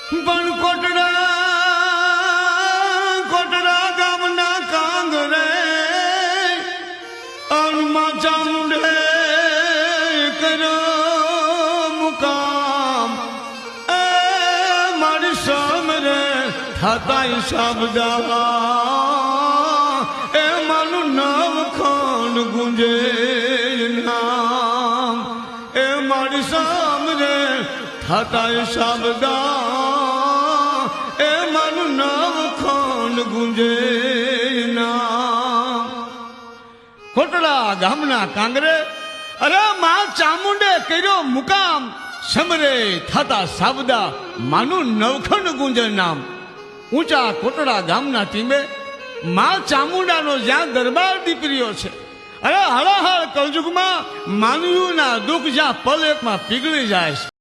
પણ કોટડા ગામના કાંગરે અણમાં ચામુંડે કર્યો મુકામ એ મારી સામરે થતા શબ્દા એ માનું નવખંડ ગુંજે નામ એ મારી સામરે થતા શબ્દા એ માનું નવખંડ ગુંજે નામ કોટડા ગામના કાંગરે અરે માં ચામુંડે કર્યો મુકામ સમરે થતા સાબદા માનું નવખંડ ગુંજે નામ ઊંચા કોટડા ગામના ટીમે માં ચામુંડાનો જ્યાં દરબાર દીકરીઓ છે અરે હળહળ કલયુગમાં માનવીઓના દુઃખ જ્યાં પલ એકમાં પીગળી જાય છે।